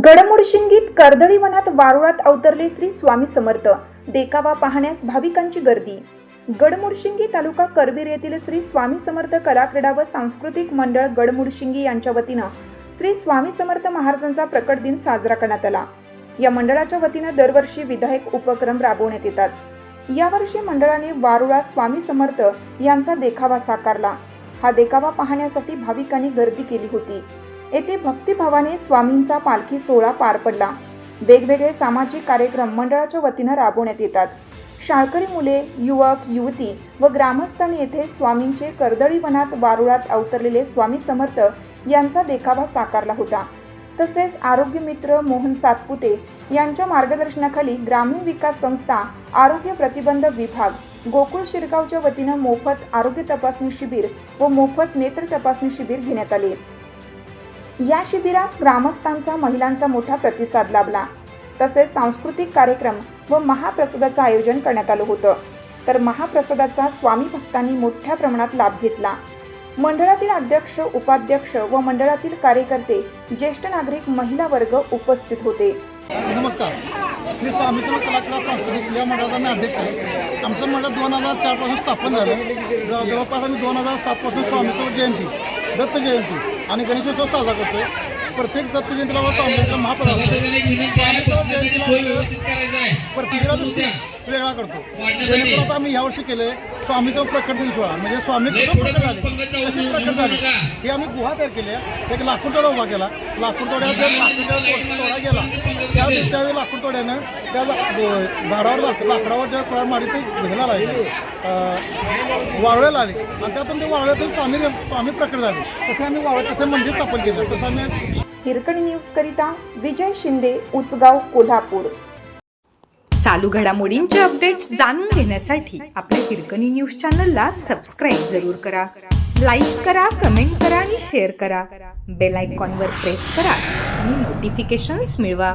गडमुडशिंगीत कर्दळी वनात वारुळात अवतरले श्री स्वामी समर्थ. देखावा पाहण्यास भाविकांची गर्दी. गडमुडशिंगी तालुका करवीर येथील श्री स्वामी समर्थ कला क्रीडा व सांस्कृतिक मंडळ गडमुडशिंगी यांच्या वतीनं श्री स्वामी समर्थ महाराजांचा प्रकट दिन साजरा करण्यात आला. या मंडळाच्या वतीनं दरवर्षी विधायक उपक्रम राबवण्यात येतात. यावर्षी मंडळाने वारुळा स्वामी समर्थ यांचा देखावा साकारला. हा देखावा पाहण्यासाठी भाविकांनी गर्दी केली होती. येथे भक्तिभावाने स्वामींचा पालखी सोहळा पार पडला. वेगवेगळे सामाजिक कार्यक्रम मंडळाच्या वतीनं राबवण्यात येतात. शाळकरी मुले, युवक, युवती व ग्रामस्थांनी येथे स्वामींचे कर्दळी वनात वारुळात अवतरलेले स्वामी समर्थ यांचा देखावा साकारला होता. तसेच आरोग्य मित्र मोहन सातपुते यांच्या मार्गदर्शनाखाली ग्रामीण विकास संस्था, आरोग्य प्रतिबंध विभाग, गोकुळ शिरगावच्या वतीनं मोफत आरोग्य तपासणी शिबिर व मोफत नेत्र तपासणी शिबिर घेण्यात आले. या शिबिरास ग्रामस्थांचा, महिलांचा मोठा प्रतिसाद लाभला. तसेच सांस्कृतिक कार्यक्रम व महाप्रसादाचं आयोजन करण्यात आलं होतं. तर महाप्रसादाचा स्वामी भक्तांनी मोठ्या प्रमाणात लाभ घेतला. मंडळातील अध्यक्ष, उपाध्यक्ष व मंडळातील कार्यकर्ते, ज्येष्ठ नागरिक, महिला वर्ग उपस्थित होते. नमस्कार. श्री स्वामी समर्थ कला क्रीडा सांस्कृतिक या मंडळाचा मी अध्यक्ष आहे. आमचं मंडळ 2004 पासून स्थापन झालं. जवळपास आम्ही 2007 पासून स्वामी समर्थ जयंती, दत्त जयंती आणि गणेशोत्सव साजरा करतोय. प्रत्येक दत्त जयंतीला स्वामींचा महाप्रसाद प्रत्येकाला दिवशी वेगळा करतो. आता आम्ही यावर्षी केले स्वामी समर्थ प्रकट दिन सोहळा, म्हणजे स्वामी प्रकट झाले कसे प्रकट झाले हे आम्ही गुहा तयार केल्या. एक लाकूड तोडा उभा केला. लाकूड तोड्यात तोडा गेला त्यावेळी लाकूड तोड्यानं त्या झाडावर लाकडावर ज्या तोडा मारी ते घ्यायला लागले, वावळ्याला आले आणि त्यातून ते वावळ्यातून स्वामी प्रकट झाले. तसे आम्ही वावळ्यात तसे मंदिर स्थापन केलं. तसं आम्ही हिरकणी न्यूज करिता विजय शिंदे, उचगाव, कोल्हापूर. चालू घडामोडींचे अपडेट्स जाणून घेण्यासाठी आपल्या हिरकणी न्यूज चॅनलला सबस्क्राईब जरूर करा. लाईक करा, कमेंट करा आणि शेअर करा. बेल आयकॉनवर प्रेस करा आणि नोटिफिकेशन्स मिळवा.